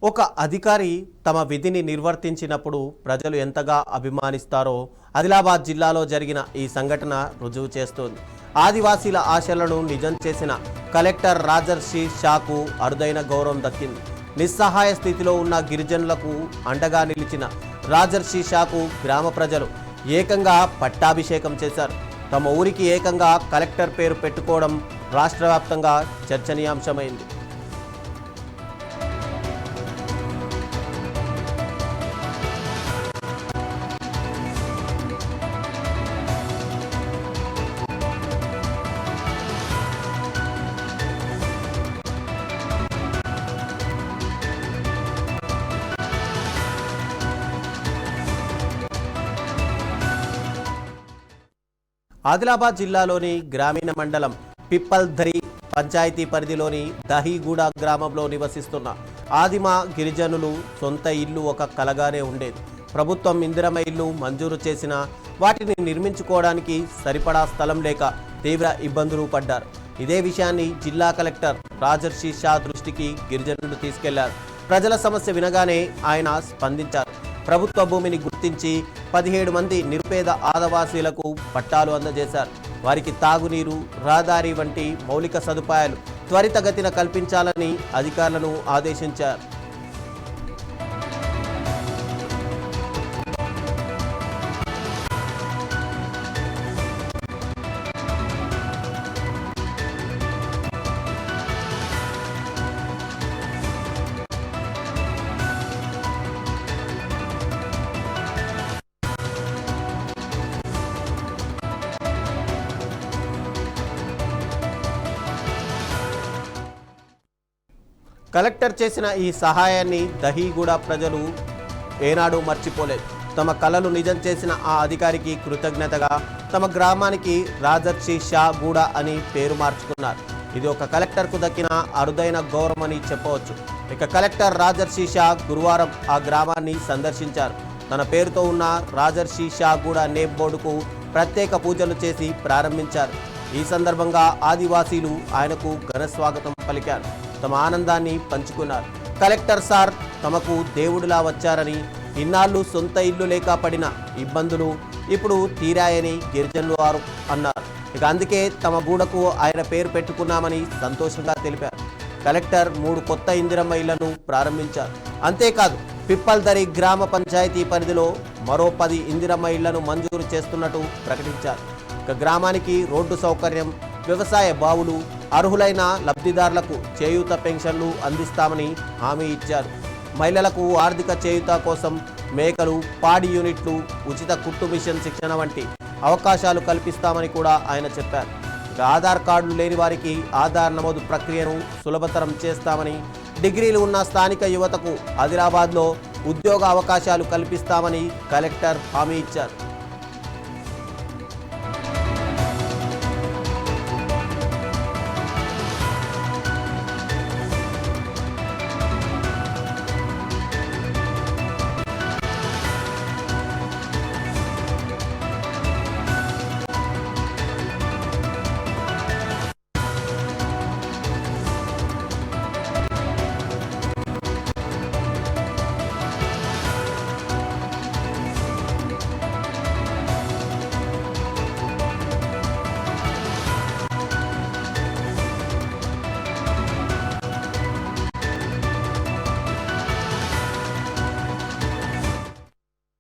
ఒక అధికారి తమ విధిని నిర్వర్తించినప్పుడు ప్రజలు ఎంతగా అభిమానిస్తారో ఆదిలాబాద్ జిల్లాలో జరిగిన ఈ సంఘటన రుజువు చేస్తోంది. ఆదివాసీల ఆశలను నిజం చేసిన కలెక్టర్ రాజర్షి షాకు అరుదైన గౌరవం దక్కింది. నిస్సహాయ స్థితిలో ఉన్న గిరిజనులకు అండగా నిలిచిన రాజర్షి షాకు గ్రామ ప్రజలు ఏకంగా పట్టాభిషేకం చేశారు. తమ ఊరికి ఏకంగా కలెక్టర్ పేరు పెట్టుకోవడం రాష్ట్ర వ్యాప్తంగా చర్చనీయాంశమైంది. ఆదిలాబాద్ జిల్లాలోని గ్రామీణ మండలం పిప్పల్ధరి పంచాయతీ పరిధిలోని దహీగూడ గ్రామంలో నివసిస్తున్న ఆదిమ గిరిజనులు సొంత ఇల్లు ఒక కలగానే ఉండేది. ప్రభుత్వం ఇందిరమ్మ ఇల్లు మంజూరు చేసినా వాటిని నిర్మించుకోవడానికి సరిపడా స్థలం లేక తీవ్ర ఇబ్బందులు పడ్డారు. ఇదే విషయాన్ని జిల్లా కలెక్టర్ రాజర్షి షా దృష్టికి గిరిజనులు తీసుకెళ్లారు. ప్రజల సమస్య వినగానే ఆయన స్పందించారు. ప్రభుత్వ భూమిని గుర్తించి 17 మంది నిరుపేద ఆదివాసీలకు పట్టాలు అందజేశారు. వారికి తాగునీరు, రహదారి వంటి మౌలిక సదుపాయాలు త్వరితగతిన కల్పించాలని అధికారులను ఆదేశించారు. కలెక్టర్ చేసిన ఈ సహాయాన్ని దహీగూడ ప్రజలు ఏనాడు మర్చిపోలేదు. తమ కలలు నిజం చేసిన ఆ అధికారికి కృతజ్ఞతగా తమ గ్రామానికి రాజర్షి షా గూడ అని పేరు మార్చుకున్నారు. ఇది ఒక కలెక్టర్కు దక్కిన అరుదైన గౌరవం అని చెప్పవచ్చు. ఇక కలెక్టర్ రాజర్షి షా గురువారం ఆ గ్రామాన్ని సందర్శించారు. తన పేరుతో ఉన్న రాజర్షి షా గూడ నేమ్ బోర్డుకు ప్రత్యేక పూజలు చేసి ప్రారంభించారు. ఈ సందర్భంగా ఆదివాసీలు ఆయనకు ఘన స్వాగతం పలికారు. తమ ఆనందాన్ని పంచుకున్నారు. కలెక్టర్ సార్ తమకు దేవుడిలా వచ్చారని, ఇన్నాళ్ళు సొంత ఇల్లు లేక పడిన ఇబ్బందులు ఇప్పుడు తీరాయని గిరిజనులు అన్నారు. ఇక అందుకే తమ గూడకు ఆయన పేరు పెట్టుకున్నామని సంతోషంగా తెలిపారు. కలెక్టర్ 3 కొత్త ఇందిరమ్మ ఇళ్లను ప్రారంభించారు. అంతేకాదు పిప్పల్ధరి గ్రామ పంచాయతీ పరిధిలో మరో 10 ఇందిరమ్మ ఇళ్లను మంజూరు చేస్తున్నట్టు ప్రకటించారు. ఇక గ్రామానికి రోడ్డు సౌకర్యం, వ్యవసాయ బావులు, అర్హులైన లబ్ధిదారులకు చేయూత పెన్షన్లు అందిస్తామని హామీ ఇచ్చారు. మహిళలకు ఆర్థిక చేయూత కోసం మేకలు, పాడి యూనిట్లు, ఉచిత కుట్టు మిషన్ శిక్షణ వంటి అవకాశాలు కల్పిస్తామని కూడా ఆయన చెప్పారు. ఇక ఆధార్ కార్డులు లేని వారికి ఆధార్ నమోదు ప్రక్రియను సులభతరం చేస్తామని, డిగ్రీలు ఉన్న స్థానిక యువతకు ఆదిలాబాద్లో ఉద్యోగ అవకాశాలు కల్పిస్తామని కలెక్టర్ హామీ ఇచ్చారు.